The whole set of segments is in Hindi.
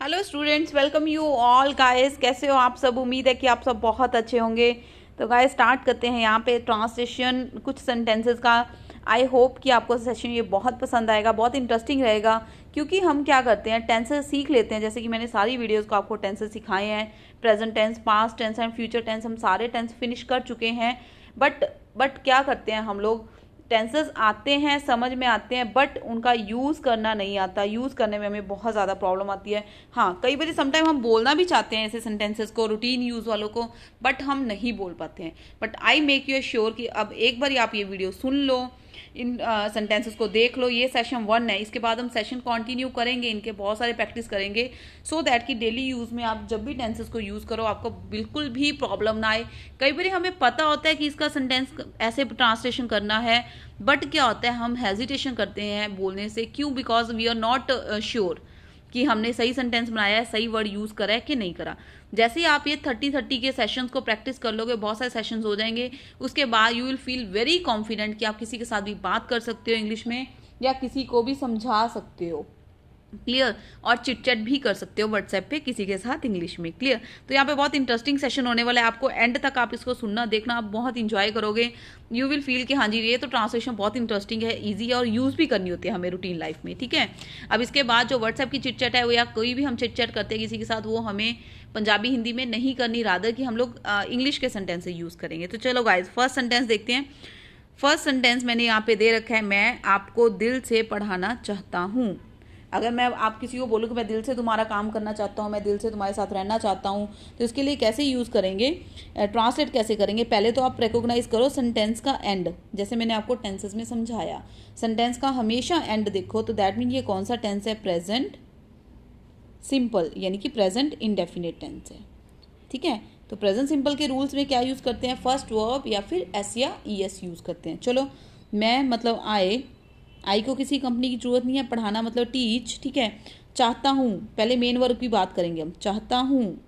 Hello students, welcome you all guys. कैसे हो आप सब? उम्मीद है कि आप सब बहुत अच्छे होंगे। तो गाइस स्टार्ट करते हैं यहाँ पे ट्रांसलेशन कुछ सेंटेंसेस का। आई होप कि आपको सेशन ये बहुत पसंद आएगा, बहुत इंटरेस्टिंग रहेगा। क्योंकि हम क्या करते हैं, टेंसेस सीख लेते हैं। जैसे कि मैंने सारी वीडियोस को आपको टेंसेस सिखाए हैं, present tense, past tense and future tense. हम सारे टेंस फिनिश कर चुके हैं। बट क्या करते हैं हम लोग, टेंसेस आते हैं, समझ में आते हैं, बट उनका यूज़ करना नहीं आता। यूज़ करने में हमें बहुत ज़्यादा प्रॉब्लम आती है। हाँ, कई बार समटाइम हम बोलना भी चाहते हैं ऐसे सेंटेंसेस को, रूटीन यूज़ वालों को, बट हम नहीं बोल पाते हैं। But I make you sure कि अब एक बार आप ये वीडियो सुन लो, इन सेंटेंसेस को देख लो। ये सेशन 1 है, इसके बाद हम सेशन कंटिन्यू करेंगे, इनके बहुत सारे प्रैक्टिस करेंगे, सो दैट कि डेली यूज़ में आप जब भी टेंसेस को यूज़ करो आपको बिल्कुल भी प्रॉब्लम ना आए। कई बार हमें पता होता है कि इसका सेंटेंस ऐसे ट्रांसलेशन करना है, बट क्या होता है, हम हेजिटेशन करते हैं बोलने से। क्यों? Because we are not sure कि हमने सही सेंटेंस बनाया है, सही वर्ड यूज़ करा है कि नहीं करा। जैसे ही आप ये 30-30 के सेशंस को प्रैक्टिस कर लोगे, बहुत सारे सेशंस हो जाएंगे, उसके बाद you will feel very confident कि आप किसी के साथ भी बात कर सकते हो इंग्लिश में, या किसी को भी समझा सकते हो। क्लियर? और चिटचैट भी कर सकते हो व्हाट्सएप पे किसी के साथ इंग्लिश में। क्लियर? तो यहाँ पे बहुत इंटरेस्टिंग सेशन होने वाला है। आपको एंड तक आप इसको सुनना, देखना, आप बहुत इंजॉय करोगे। यू विल फील कि हाँ जी, ये तो ट्रांसलेशन बहुत इंटरेस्टिंग है, ईजी है, और यूज़ भी करनी होती है हमें रूटीन लाइफ में। ठीक है? अब इसके बाद जो व्हाट्सएप की चिटचैट है वो, या कोई भी हम चिटचैट करते हैं किसी के साथ, वो हमें पंजाबी हिंदी में नहीं करनी, रादर कि हम लोग इंग्लिश के सेंटेंस से यूज़ करेंगे। तो चलो गाइज, फर्स्ट सेंटेंस देखते हैं। फर्स्ट सेंटेंस मैंने यहाँ पे दे रखा है, मैं आपको दिल से पढ़ाना चाहता हूँ। अगर मैं आप किसी को बोलूँ कि मैं दिल से तुम्हारा काम करना चाहता हूँ, मैं दिल से तुम्हारे साथ रहना चाहता हूँ, तो इसके लिए कैसे यूज़ करेंगे, ट्रांसलेट कैसे करेंगे? पहले तो आप रिकॉग्नाइज करो सेंटेंस का एंड। जैसे मैंने आपको टेंसेस में समझाया, सेंटेंस का हमेशा एंड देखो। तो दैट मीन ये कौन सा टेंस है? प्रेजेंट सिंपल, यानी कि प्रेजेंट इंडेफिनिट टेंस है। ठीक है? तो प्रेजेंट सिंपल के रूल्स में क्या यूज़ करते हैं? फर्स्ट वर्ब या फिर एस या ईएस यूज़ करते हैं। चलो, मैं मतलब आई को किसी कंपनी की जरूरत नहीं है, पढ़ाना मतलब टीच। ठीक है? चाहता हूँ, पहले मेन वर्ब की बात करेंगे हम। चाहता हूँ,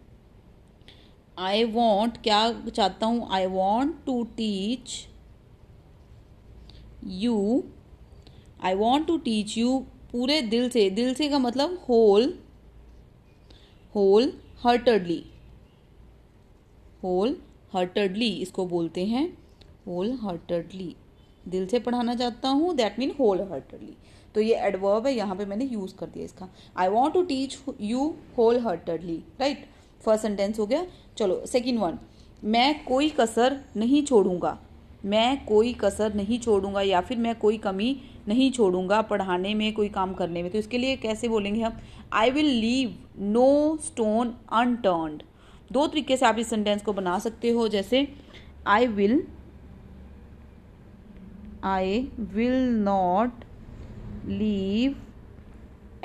आई वॉन्ट, क्या चाहता हूँ? I want to teach you, I want to teach you पूरे दिल से। दिल से का मतलब होल हार्टेडली, होल हार्टेडली इसको बोलते हैं, होल हार्टेडली। दिल से पढ़ाना चाहता हूँ, दैट मीन होल हार्टेडली। तो ये एडवर्ब है, यहाँ पे मैंने यूज़ कर दिया इसका। I want to teach you wholeheartedly. Right? First sentence हो गया। चलो सेकेंड वन, मैं कोई कसर नहीं छोड़ूंगा। मैं कोई कसर नहीं छोड़ूंगा, या फिर मैं कोई कमी नहीं छोड़ूंगा पढ़ाने में, कोई काम करने में। तो इसके लिए कैसे बोलेंगे हम? I will leave no stone unturned. दो तरीके से आप इस सेंटेंस को बना सकते हो। जैसे I will not leave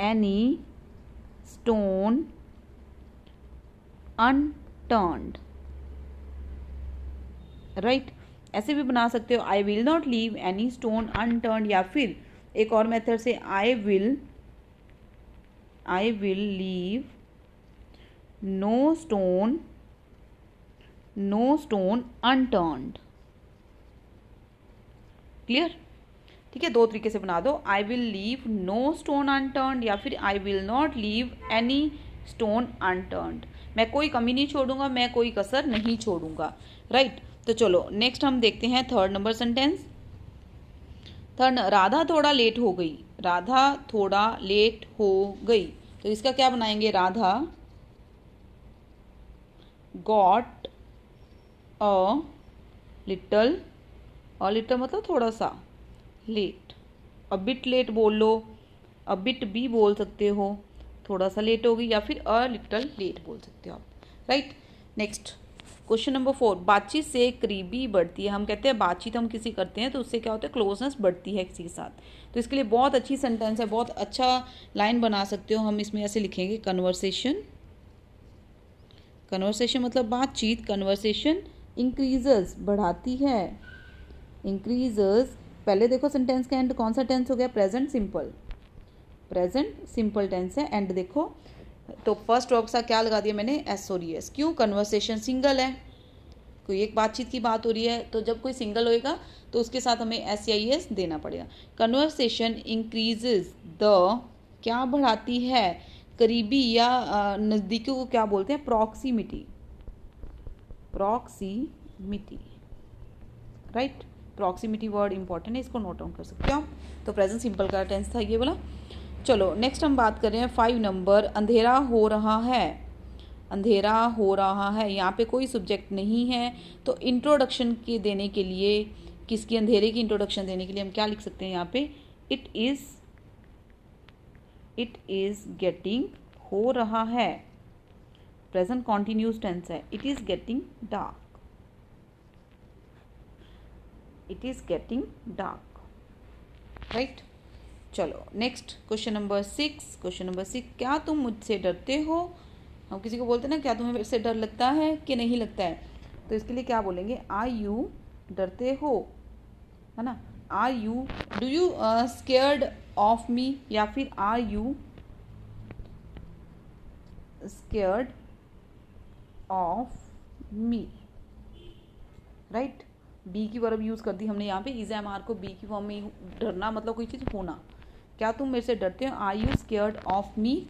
any stone unturned. Right? ऐसे भी बना सकते हो, I will not leave any stone unturned. या फिर एक और मेथड से, I will leave no stone unturned. Clear? ठीक है? दो तरीके से बना दो, I will leave no stone unturned, या फिर I will not leave any stone unturned. मैं कोई कमी नहीं छोड़ूंगा, मैं कोई कसर नहीं छोड़ूंगा। राइट? तो चलो नेक्स्ट हम देखते हैं third number sentence. Third, Radha थोड़ा लेट हो गई। राधा थोड़ा लेट हो गई, तो इसका क्या बनाएंगे? राधा गॉट अ लिटल, मतलब थोड़ा सा, लेट। अ बिट लेट बोल लो, अ बिट भी बोल सकते हो, थोड़ा सा लेट हो गई, या फिर अ लिटल लेट बोल सकते हो आप। राइट? नेक्स्ट क्वेश्चन नंबर 4, बातचीत से करीबी बढ़ती है। हम कहते हैं बातचीत हम किसी करते हैं तो उससे क्या होता है? क्लोजनेस बढ़ती है किसी के साथ। तो इसके लिए बहुत अच्छी सेंटेंस है, बहुत अच्छा लाइन बना सकते हो हम इसमें। ऐसे लिखेंगे, कन्वर्सेशन मतलब बातचीत। कन्वर्सेशन इंक्रीजेस, बढ़ाती है, इंक्रीजेस। पहले देखो सेंटेंस का एंड कौन सा टेंस हो गया? प्रेजेंट सिंपल टेंस है। एंड देखो, तो फर्स्ट वर्ब का क्या लगा दिया मैंने? एस और एस। क्यों? कन्वर्सेशन सिंगल है, कोई एक बातचीत की बात हो रही है, तो जब कोई सिंगल होएगा तो उसके साथ हमें एस या एस देना पड़ेगा। कन्वर्सेशन इंक्रीजेज द, क्या बढ़ाती है? करीबी या नज़दीकी को क्या बोलते हैं? Proximity. Proximity, right. Proximity word important है, इसको नोट डाउन कर सकते हो आप। तो प्रेजेंट सिंपल का टेंस था ये वाला। चलो नेक्स्ट हम बात कर रहे हैं 5 नंबर, अंधेरा हो रहा है। अंधेरा हो रहा है, यहाँ पे कोई सब्जेक्ट नहीं है, तो इंट्रोडक्शन के देने के लिए, किसकी, अंधेरे की इंट्रोडक्शन देने के लिए हम क्या लिख सकते हैं यहाँ पे? इट इज गेटिंग, हो रहा है, प्रेजेंट कॉन्टिन्यूस टेंस है। It is getting dark, it is getting dark, right. चलो next question number 6। Question number 6, क्या तुम मुझसे डरते हो? हम किसी को बोलते हैं ना, क्या तुम्हें मेरे से डर लगता है कि नहीं लगता है, तो इसके लिए क्या बोलेंगे? आर यू, डरते हो, है ना। Are you, do you scared of me, या फिर are you scared of me, right. Be की वर्ब यूज़ कर दी हमने यहाँ पे, इज एम आर को बी की फॉर्म में, डरना मतलब कोई चीज़ होना। क्या तुम मेरे से डरते हो? Are you scared of me.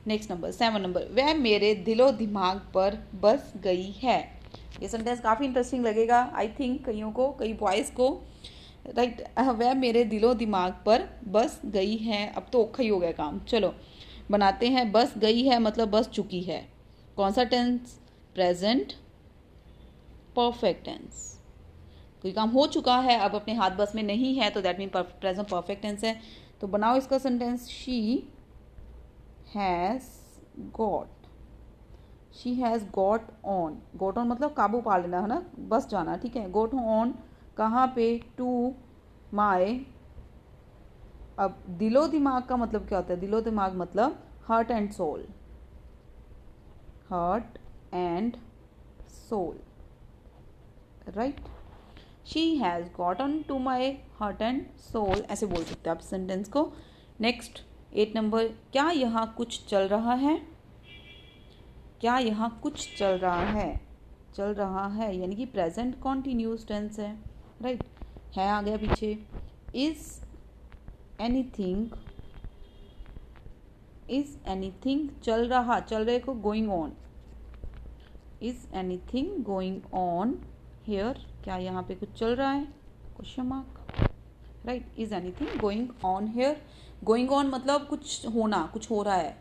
Next number 7 number, वह मेरे दिलो दिमाग पर बस गई है। ये सेंटेंस काफ़ी इंटरेस्टिंग लगेगा आई थिंक कईयों को, कई बॉयज़ को, राइट। वह मेरे दिलो दिमाग पर बस गई है, अब तो औखा ही हो गया काम। चलो बनाते हैं। बस गई है मतलब बस चुकी है। कौन सा टेंस? Present perfect tense. कोई काम हो चुका है, अब अपने हाथ बस में नहीं है, तो that mean present perfect tense है। तो बनाओ इसका sentence. She has got, she has got on, got on मतलब काबू पा लेना, है ना, बस जाना, ठीक है। गॉट ऑन कहाँ पे? To my. अब दिलो दिमाग का मतलब क्या होता है? दिलो दिमाग मतलब heart and soul, heart and soul, right. She has gotten to my heart and soul, ऐसे बोल सकते हैं आप सेंटेंस को। नेक्स्ट 8 नंबर, क्या यहाँ कुछ चल रहा है? क्या यहाँ कुछ चल रहा है? चल रहा है यानी कि प्रेजेंट कॉन्टिन्यूस टेंस है, राइट। है आ गया पीछे। इज एनीथिंग, इज एनीथिंग चल रहा, चल रहे को going on. Is anything going on here, क्या यहाँ पे कुछ चल रहा है? Question mark, right. Is anything going on here, going on मतलब कुछ होना, कुछ हो रहा है,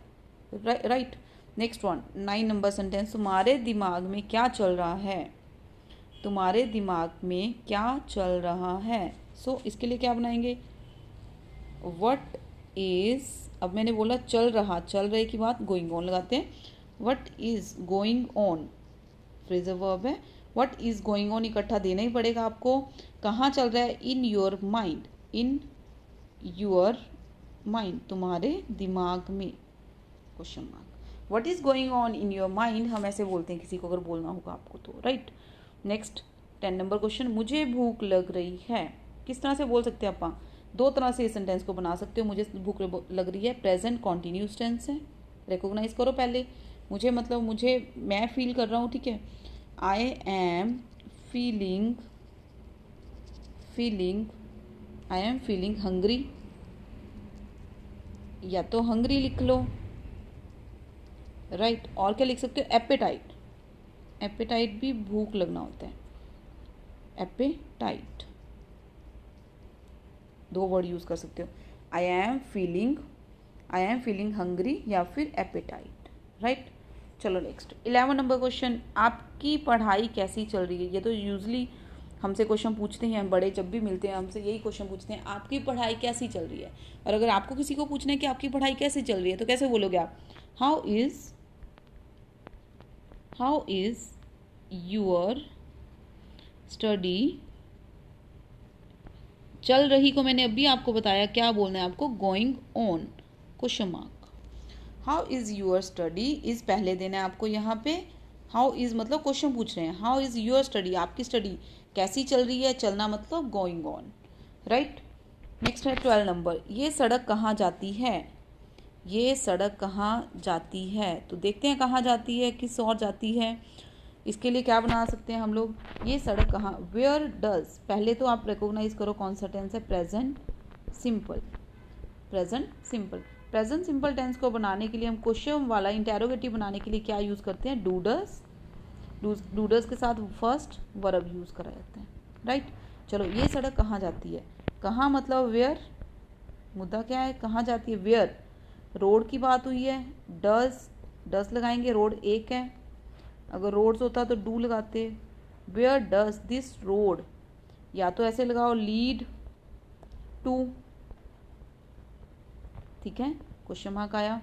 right. Next one 9 number sentence, तुम्हारे दिमाग में क्या चल रहा है? तुम्हारे दिमाग में क्या चल रहा है? सो इसके लिए क्या बनाएंगे? वट इज, अब मैंने बोला चल रहा, चल रहे की बात गोइंग ऑन लगाते हैं। What is going on phrasal verb है। वट इज गोइंग ऑन इकट्ठा देना ही पड़ेगा आपको। कहाँ चल रहा है? In your mind, in your mind, तुम्हारे दिमाग में, question mark. What is going on in your mind हम ऐसे बोलते हैं किसी को अगर बोलना होगा आपको तो, राइट। नेक्स्ट 10 नंबर क्वेश्चन, मुझे भूख लग रही है। किस तरह से बोल सकते हैं आप? 2 तरह से इस सेंटेंस को बना सकते हो। मुझे भूख लग रही है, प्रेजेंट कॉन्टिन्यूस टेंस है, रिकॉग्नाइज करो पहले। मुझे मतलब मुझे, मैं फील कर रहा हूँ, ठीक है। I am feeling, I am feeling hungry, या तो हंग्री लिख लो, राइट। और क्या लिख सकते हो? एपेटाइट, एपेटाइट भी भूख लगना होता है, एपेटाइट, 2 वर्ड यूज कर सकते हो। आई एम फीलिंग हंग्री या फिर एपेटाइट, राइट। चलो नेक्स्ट 11 नंबर क्वेश्चन, आपकी पढ़ाई कैसी चल रही है? ये तो यूजली हमसे क्वेश्चन पूछते हैं, बड़े जब भी मिलते हैं हमसे यही क्वेश्चन पूछते हैं, आपकी पढ़ाई कैसी चल रही है। और अगर आपको किसी को पूछना है कि आपकी पढ़ाई कैसी चल रही है, तो कैसे बोलोगे आप? हाउ इज योर स्टडी, चल रही को मैंने अभी आपको बताया, क्या बोलना है आपको? Going on, question mark. How is your study, is पहले देना है आपको यहाँ पे। हाउ इज मतलब क्वेश्चन पूछ रहे हैं, हाउ इज योर स्टडी, आपकी स्टडी कैसी चल रही है? चलना मतलब गोइंग ऑन, राइट। नेक्स्ट है 12 नंबर, ये सड़क कहाँ जाती है? ये सड़क कहाँ जाती है, तो देखते हैं कहाँ जाती है, किस ओर जाती है। इसके लिए क्या बना सकते हैं हम लोग? ये सड़क कहाँ, वेयर डज, पहले तो आप रिकॉग्नाइज करो कौन सा टेंस है? Present simple, present simple. Present simple tense को बनाने के लिए हम क्वेश्चन वाला इंटेरोगेटिव बनाने के लिए क्या यूज़ करते हैं, डूडस। डूडस के साथ फर्स्ट वर्ब यूज़ करा जाता है, राइट। चलो, ये सड़क कहाँ जाती है, कहाँ मतलब वेयर, मुद्दा क्या है, कहाँ जाती है, वेयर। रोड की बात हुई है, डस लगाएंगे, रोड एक है, अगर रोड्स होता तो डू लगाते। वेयर डस दिस रोड, या तो ऐसे लगाओ लीड टू, ठीक है, क्वेश्चन मार्क आया।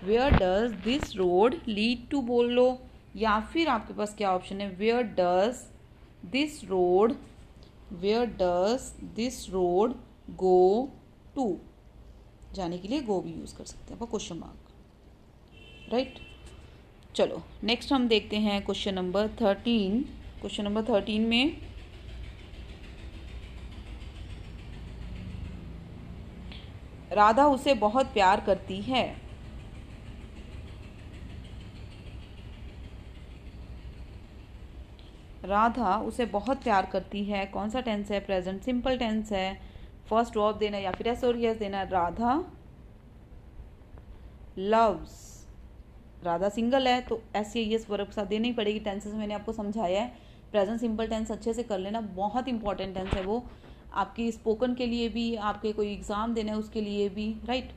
Where does this road lead to बोल लो, या फिर आपके पास क्या ऑप्शन है, where does this road go to, जाने के लिए गो भी यूज कर सकते हैं क्वेश्चन मार्क, राइट। चलो नेक्स्ट हम देखते हैं क्वेश्चन नंबर 13। क्वेश्चन नंबर 13 में राधा उसे बहुत प्यार करती है। राधा उसे बहुत प्यार करती है, कौन सा टेंस है, प्रेजेंट सिंपल टेंस है, फर्स्ट वर्ब देना या फिर एस और यस देना। राधा लव्स, राधा सिंगल है तो एस या यस वर्ब के साथ देनी पड़ेगी। टेंसेस मैंने आपको समझाया है, प्रेजेंट सिंपल टेंस अच्छे से कर लेना, बहुत इंपॉर्टेंट टेंस है वो, आपकी स्पोकन के लिए भी, आपके कोई एग्जाम देना है उसके लिए भी, राइट।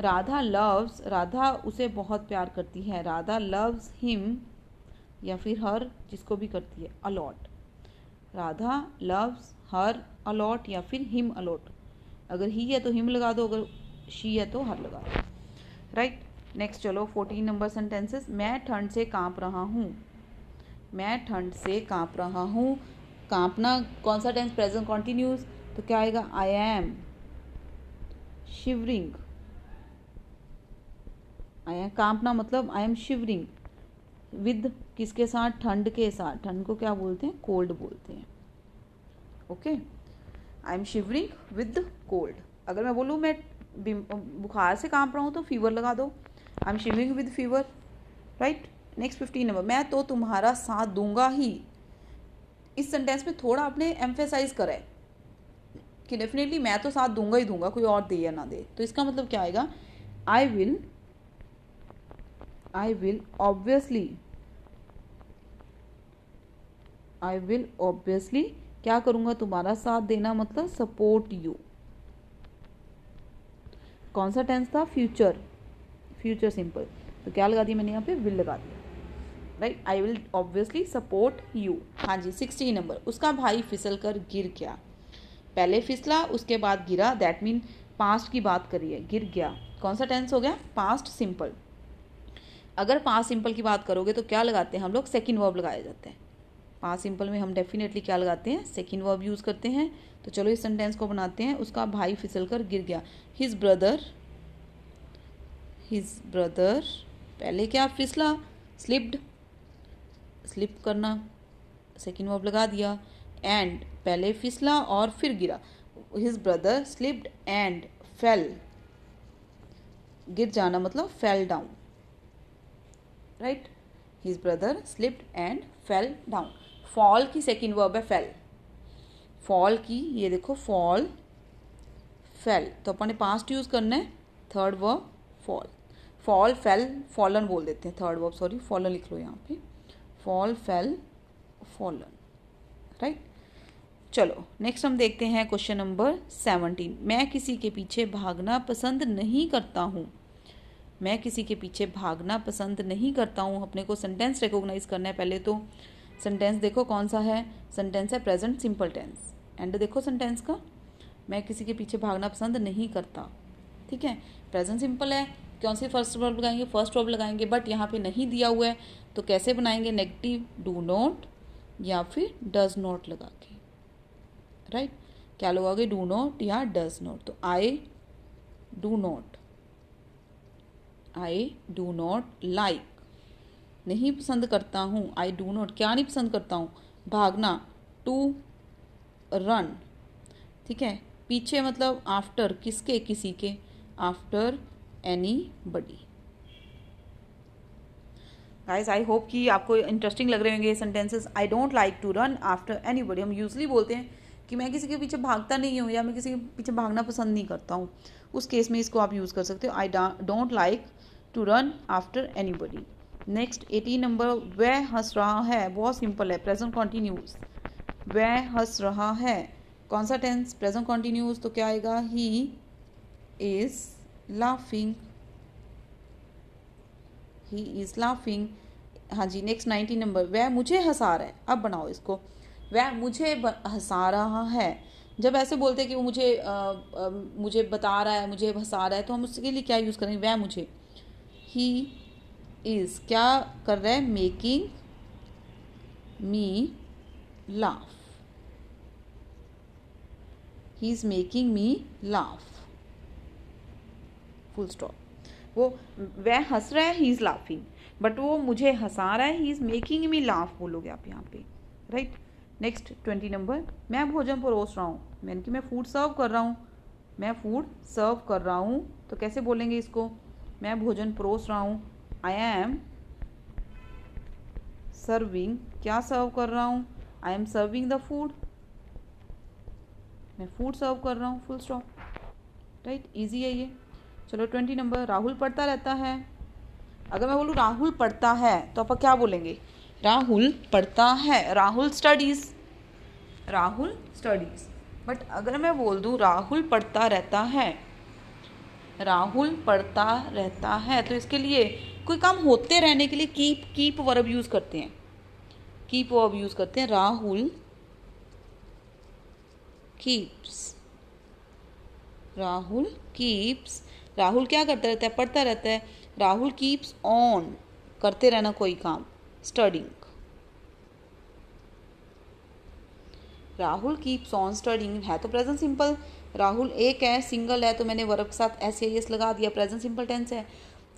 राधा लव्स, राधा उसे बहुत प्यार करती है, राधा लव्स हिम या फिर हर, जिसको भी करती है, a lot. Radha loves her a lot या फिर हिम अलॉट, अगर ही है तो हिम लगा दो, अगर शी है तो हर लगा दो, राइट। नेक्स्ट चलो 14 नंबर सेंटेंसेस। मैं ठंड से कांप रहा हूँ, मैं ठंड से कांप रहा हूँ, कांपना कौन सा टेंस, प्रेजेंट कॉन्टिन्यूस, तो क्या आएगा, I am shivering. I am कांपना मतलब आई एम शिवरिंग, विद किसके साथ, ठंड के साथ, ठंड को क्या बोलते हैं, कोल्ड बोलते हैं, okay. I am shivering with cold, अगर मैं बोलूँ मैं बुखार से कांप रहा हूँ तो फीवर लगा दो, आई am shivering with fever, right. Next 15 number, मैं तो तुम्हारा साथ दूंगा ही। इस सेंटेंस में थोड़ा आपने एम्फेसाइज करा है कि डेफिनेटली मैं तो साथ दूंगा ही दूंगा, कोई और दे या ना दे, तो इसका मतलब क्या आएगा, आई विल ऑब्वियसली क्या करूंगा, तुम्हारा साथ देना मतलब सपोर्ट यू। कौन सा टेंस था, फ्यूचर सिंपल, तो क्या लगा दिया मैंने यहाँ पे, विल लगा दिया, right. I will obviously support you. हाँ जी 16 नंबर, उसका भाई फिसल कर गिर गया, पहले फिसला उसके बाद गिरा, दैट मीन पास्ट की बात करिए, गिर गया, कौन सा टेंस हो गया, पास्ट सिंपल। अगर पास्ट सिंपल की बात करोगे तो क्या लगाते हैं हम लोग, सेकंड वर्ब लगाए जाते हैं। पास्ट सिंपल में हम डेफिनेटली क्या लगाते हैं, सेकंड वर्ब यूज़ करते हैं। तो चलो इस सेंटेंस को बनाते हैं, उसका भाई फिसल कर गिर गया, हिज ब्रदर, पहले क्या फिसला, स्लिप करना, सेकंड वर्ब लगा दिया, एंड पहले फिसला और फिर गिरा, his brother slipped and fail, गिर जाना मतलब fell down, right. His brother slipped and fell down, fall की सेकंड वर्ब है फेल, फॉल की ये देखो फॉल फेल, तो अपन ने पास्ट यूज करना है, third verb fall fail fallen बोल देते हैं, थर्ड वर्ब सॉरी फॉलन लिख लो यहाँ पे, फॉल फेल फॉलन, राइट। चलो नेक्स्ट हम देखते हैं क्वेश्चन नंबर 17। मैं किसी के पीछे भागना पसंद नहीं करता हूँ, मैं किसी के पीछे भागना पसंद नहीं करता हूँ। अपने को सेंटेंस रिकॉग्नाइज करना है, पहले तो सेंटेंस देखो कौन सा है, सेंटेंस है प्रेजेंट सिंपल टेंस, एंड देखो सेंटेंस का, मैं किसी के पीछे भागना पसंद नहीं करता, ठीक है, प्रेजेंट सिंपल है, कौन सी फर्स्ट वर्ब लगाएंगे, फर्स्ट वर्ब लगाएंगे, बट यहाँ पे नहीं दिया हुआ है तो कैसे बनाएंगे, नेगेटिव डू नॉट या फिर डज नॉट लगा के, राइट। क्या लगाओगे, डू नॉट या डज नॉट, तो आई डू नॉट लाइक, नहीं पसंद करता हूँ, आई डू नॉट क्या नहीं पसंद करता हूँ, भागना, टू रन, ठीक है, पीछे मतलब आफ्टर किसके, किसी के, after anybody. Guys I hope कि आपको इंटरेस्टिंग लग रहे होंगे ये sentences. I don't like to run after anybody, हम यूजली बोलते हैं कि मैं किसी के पीछे भागता नहीं हूँ या मैं किसी के पीछे भागना पसंद नहीं करता हूँ, उस केस में इसको आप यूज़ कर सकते हो। I don't like to run after anybody. Next 18 number, वह हंस रहा है, बहुत सिंपल है, प्रेजेंट कॉन्टिन्यूस। वह हंस रहा है, कौन सा टेंस, प्रेजेंट कॉन्टिन्यूस, तो क्या आएगा, he is laughing, he is laughing. हाँ जी, नेक्स्ट 19 नंबर, वह मुझे हंसा रहा है, अब बनाओ इसको, वह मुझे हंसा रहा है। जब ऐसे बोलते हैं कि वो मुझे बता रहा है, मुझे हंसा रहा है, तो हम उसके लिए क्या यूज़ करेंगे, वह मुझे, ही इज क्या कर रहा है, making me laugh, he is making me laugh, full stop. वो वह हंस रहा है, ही इज लाफिंग, बट वो मुझे हंसा रहा है, he is making me laugh बोलोगे आप यहाँ पे, राइट। नेक्स्ट 20 नंबर, मैं भोजन परोस रहा हूँ, मैंने कि मैं फूड सर्व कर रहा हूँ, मैं फूड सर्व कर रहा हूँ, तो कैसे बोलेंगे इसको, मैं भोजन परोस रहा हूँ, आई एम सर्विंग, क्या सर्व कर रहा हूँ, I am serving the food, मैं फूड सर्व कर रहा हूँ, फुल स्टॉप, राइट, इजी है ये। चलो 20 नंबर, राहुल पढ़ता रहता है। अगर मैं बोलूँ राहुल पढ़ता है तो आप क्या बोलेंगे, राहुल पढ़ता है, Rahul studies, Rahul studies. But अगर मैं बोल दूँ राहुल पढ़ता रहता है, राहुल पढ़ता रहता है, तो इसके लिए कोई काम होते रहने के लिए कीप वर्ब यूज करते हैं, कीप वर्ब यूज करते हैं, राहुल कीप्स, राहुल कीप्स, राहुल क्या करता रहता है, पढ़ता रहता है, राहुल कीप्स ऑन, करते रहना कोई काम, studying, Rahul keeps on studying है तो प्रेजेंट सिंपल, राहुल एक है, सिंगल है, तो मैंने वर्ब के साथ एस या एस लगा दिया, प्रेजेंट सिंपल टेंस है।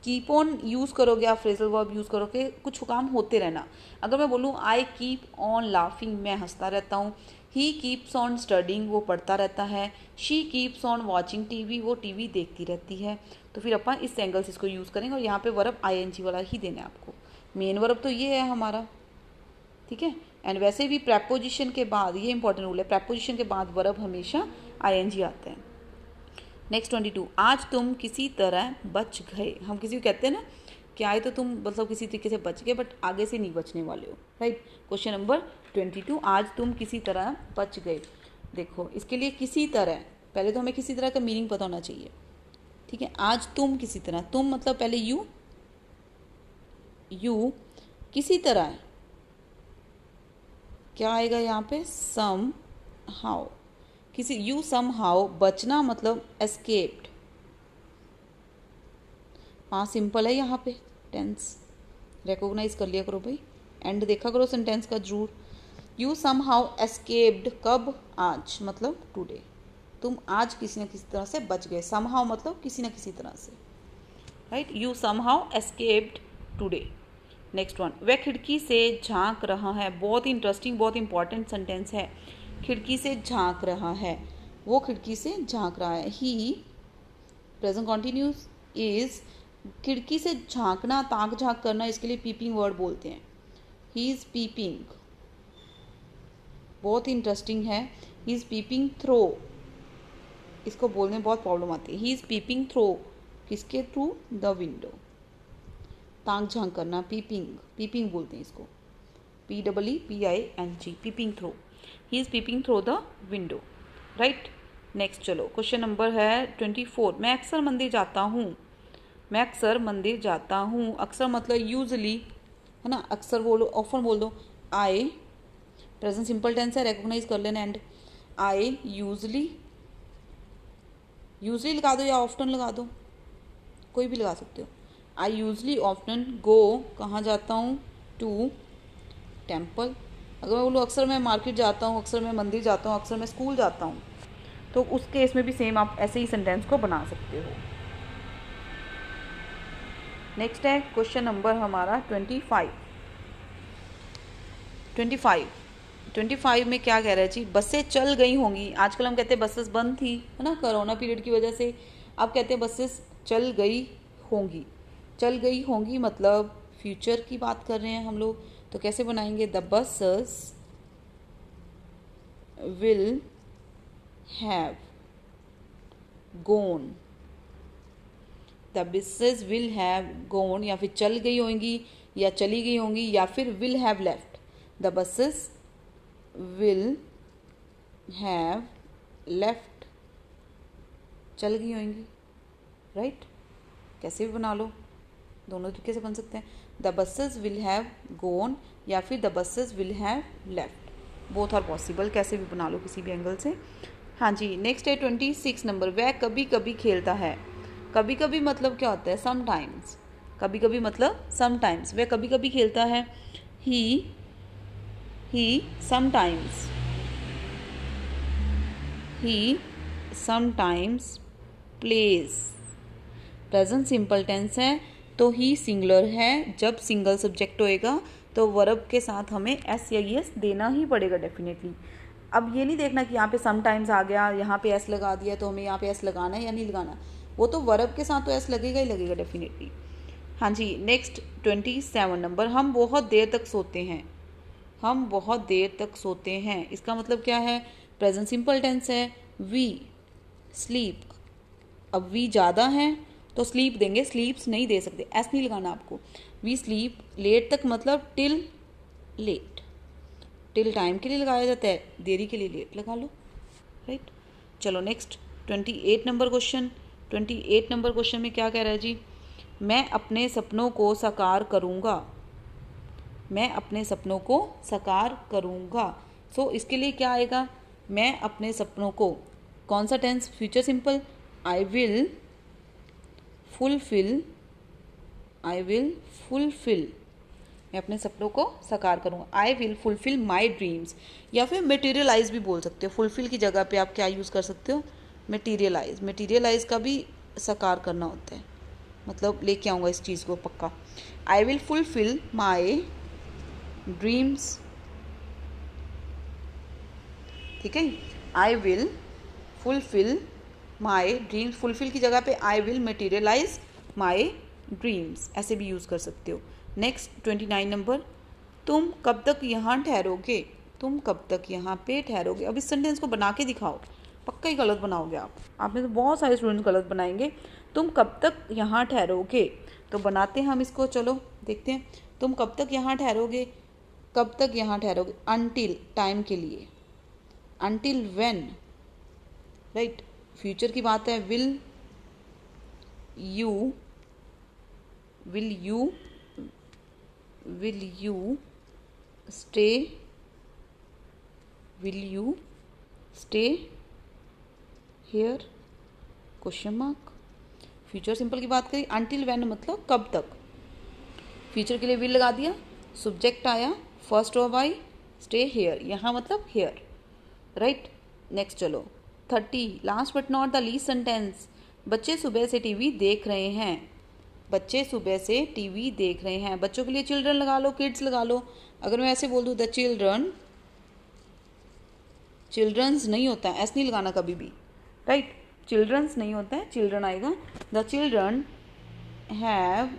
कीप ऑन यूज करोगे आप, फ्रेजल वर्ब यूज करोगे, कुछ काम होते रहना। अगर मैं बोलूँ आई कीप ऑन लाफिंग, मैं हंसता रहता हूँ, ही कीप्स ऑन स्टडिंग, वो पढ़ता रहता है, she keeps on watching TV, वो टीवी देखती रहती है, तो फिर अपन इस एंगल से इसको यूज़ करेंगे और यहाँ पे वर्ब आईएनजी वाला ही देना है आपको, मेन वर्ब तो ये है हमारा, ठीक है। एंड वैसे भी प्रेपोजिशन के बाद, ये इंपॉर्टेंट रूल है, प्रेपोजिशन के बाद वर्ब हमेशा आईएनजी आता है। नेक्स्ट 22, आज तुम किसी तरह बच गए, हम किसी को कहते हैं ना कि आए तो तुम मतलब किसी तरीके से बच गए, बट आगे से नहीं बचने वाले हो, राइट। क्वेश्चन नंबर 22, आज तुम किसी तरह बच गए। देखो इसके लिए किसी तरह, पहले तो हमें किसी तरह का मीनिंग पता होना चाहिए, ठीक है। आज तुम किसी तरह, तुम मतलब पहले यू किसी तरह, क्या आएगा यहाँ पे, सम हाउ, किसी, यू सम हाउ, बचना मतलब एस्केप्ड, हाँ सिंपल है यहाँ पे, टेंस रिकॉग्नाइज कर लिया करो भाई, एंड देखा करो सेंटेंस का जरूर। यू सम हाउ एस्केप्ड, कब, आज मतलब टुडे, तुम आज किसी न किसी तरह से बच गए, सम हाउ मतलब किसी न किसी तरह से, right, you somehow escaped today. Next one, वह खिड़की से झांक रहा है, बहुत ही इंटरेस्टिंग, बहुत इंपॉर्टेंट सेंटेंस है, खिड़की से झांक रहा है, वो खिड़की से झांक रहा है, ही प्रेजेंट कॉन्टिन्यूस इज, खिड़की से झांकना, ताक झांक करना, इसके लिए पीपिंग वर्ड बोलते हैं, ही इज पीपिंग, बहुत ही इंटरेस्टिंग है, ही इज पीपिंग थ्रो, इसको बोलने में बहुत प्रॉब्लम आती है, ही इज पीपिंग थ्रो, किसके थ्रू, द विंडो, ताक झांक करना, पीपिंग बोलते हैं इसको, PEEPING, peeping through, he is peeping through the window, right. Next चलो क्वेश्चन नंबर है 24, मैं अक्सर मंदिर जाता हूँ, मैं अक्सर मंदिर जाता हूँ, अक्सर मतलब यूजली है ना, अक्सर बोलो, ऑफन बोल दो, आई प्रेजेंट सिंपल टेंस है, रिकॉग्नाइज कर लेना, एंड आई यूजली लगा दो या ऑफ्टन लगा दो, कोई भी लगा सकते हो, आई यूजली ऑफ्टन गो, कहाँ जाता हूँ, टू टेम्पल। अगर मैं बोलूँ अक्सर मैं मार्केट जाता हूँ, अक्सर मैं मंदिर जाता हूँ, अक्सर मैं स्कूल जाता हूँ, तो उस केस में भी सेम आप ऐसे ही सेंटेंस को बना सकते हो। नेक्स्ट है क्वेश्चन नंबर हमारा 25 में क्या कह रहा है जी, बसें चल गई होंगी, आजकल हम कहते हैं बसेस बंद थी, है ना, कोरोना पीरियड की वजह से, अब कहते हैं बसेस चल गई होंगी, चल गई होंगी मतलब फ्यूचर की बात कर रहे हैं हम लोग, तो कैसे बनाएंगे, the buses will have gone, the buses will have gone, या फिर चल गई होंगी या चली गई होंगी, या फिर will have left, the buses will have left, चल गई होंगी, राइट। कैसे भी बना लो, दोनों तरीके से बन सकते हैं। The buses will have gone या फिर the buses will have left, both are possible, कैसे भी बना लो किसी भी एंगल से। हाँ जी, नेक्स्ट है 26 नंबर, वह कभी कभी खेलता है। कभी कभी मतलब क्या होता है, समटाइम्स। कभी कभी मतलब समटाइम्स, वह कभी कभी खेलता है। He sometimes, he sometimes plays. Present simple tense है तो ही सिंगुलर है, जब सिंगल सब्जेक्ट होएगा तो वर्ब के साथ हमें एस या एस देना ही पड़ेगा डेफिनेटली। अब ये नहीं देखना कि यहाँ पे समटाइम्स आ गया, यहाँ पे एस लगा दिया तो हमें यहाँ पे एस लगाना है या नहीं लगाना, वो तो वर्ब के साथ तो एस लगेगा ही लगेगा डेफिनेटली। हाँ जी, नेक्स्ट 27 नंबर, हम बहुत देर तक सोते हैं। हम बहुत देर तक सोते हैं, इसका मतलब क्या है, प्रेजेंट सिंपल टेंस है। वी स्लीप, अब वी ज़्यादा है तो स्लीप देंगे, स्लीप्स नहीं दे सकते, एस नहीं लगाना आपको। वी स्लीप लेट तक मतलब टिल लेट, टिल टाइम के लिए लगाया जाता है, देरी के लिए लेट लगा लो, राइट। चलो next 28 number question. 28 number question में क्या कह रहा है जी, मैं अपने सपनों को साकार करूँगा। मैं अपने सपनों को साकार करूँगा, सो इसके लिए क्या आएगा, मैं अपने सपनों को, कौन सा tense, future simple. I will fulfil, I will fulfil, मैं अपने सपनों को साकार करूँगा। I will fulfil my dreams, या फिर मटेरियलाइज भी बोल सकते हो। फुलफिल की जगह पे आप क्या यूज़ कर सकते हो, मटेरियलाइज। मटेरियलाइज का भी साकार करना होता है, मतलब लेके आऊँगा इस चीज़ को पक्का। I will fulfil my dreams, ठीक है। I will fulfil my dreams, fulfil की जगह पे I will materialise my dreams, ऐसे भी यूज़ कर सकते हो। नेक्स्ट 29 नंबर, तुम कब तक यहाँ ठहरोगे। तुम कब तक यहाँ पे ठहरोगे, अब इस सेंटेंस को बना के दिखाओ, पक्का ही गलत बनाओगे आप में तो बहुत सारे स्टूडेंट गलत बनाएंगे। तुम कब तक यहाँ ठहरोगे, तो बनाते हैं हम इसको, चलो देखते हैं। तुम कब तक यहाँ ठहरोगे, कब तक यहाँ ठहरोगे, अनटिल, टाइम के लिए, अनटिल व्हेन, राइट। फ्यूचर की बात है, will you stay, will you stay here, question mark. Future simple की बात करें, अनटिल व्हेन मतलब कब तक, फ्यूचर के लिए विल लगा दिया, सब्जेक्ट आया, first of I, stay here, यहाँ मतलब हियर, राइट। नेक्स्ट चलो 30, last but not the least sentence, बच्चे सुबह से टीवी देख रहे हैं। बच्चे सुबह से टीवी देख रहे हैं, बच्चों के लिए चिल्ड्रन लगा लो, किड्स लगा लो। अगर मैं ऐसे बोल दूँ द चिल्ड्रन, चिल्ड्रंस नहीं होता है, ऐसे नहीं लगाना कभी भी, राइट। चिल्ड्रंस नहीं होता है, चिल्ड्रन आएगा। द चिल्ड्रन हैव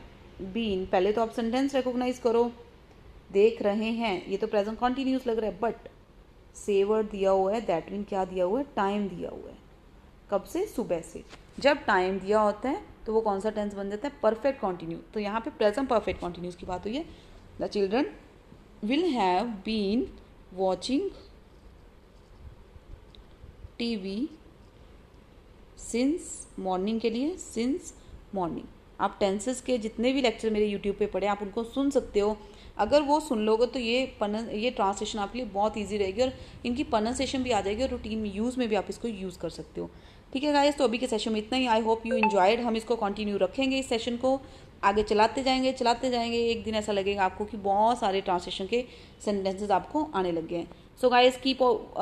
बीन, पहले तो आप सेंटेंस रिकॉग्नाइज करो, देख रहे हैं, ये तो प्रेजेंट कॉन्टिन्यूस लग रहा है, बट सेवर दिया हुआ है, दैट मीन क्या दिया हुआ है, टाइम दिया हुआ है। कब से, सुबह से। जब टाइम दिया होता है तो वो कौन सा टेंस बन जाता है, परफेक्ट कॉन्टिन्यू। तो यहाँ पे प्रेजेंट परफेक्ट कॉन्टिन्यूस की बात हुई है। The children will have been watching TV since morning, के लिए सिंस मॉर्निंग। आप टेंसेस के जितने भी लेक्चर मेरे यूट्यूब पे पढ़े आप उनको सुन सकते हो, अगर वो सुन लोगे तो ये ट्रांसलेशन आपके लिए बहुत इजी रहेगी और इनकी प्रोनाउंसिएशन भी आ जाएगी और रूटीन यूज़ में भी आप इसको यूज़ कर सकते हो। ठीक है गाइस, तो अभी के सेशन में इतना ही। I hope you enjoyed. हम इसको कंटिन्यू रखेंगे, इस सेशन को आगे चलाते जाएंगे। एक दिन ऐसा लगेगा आपको कि बहुत सारे ट्रांसलेशन के सेंटेंसेस आपको आने लग गए हैं। So guys keep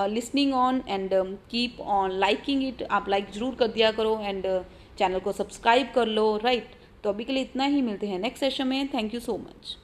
listening on and keep on liking it. आप लाइक जरूर कर दिया करो एंड चैनल को सब्सक्राइब कर लो, राइट। तो अभी के लिए इतना ही, मिलते हैं नेक्स्ट सेशन में। Thank you so much.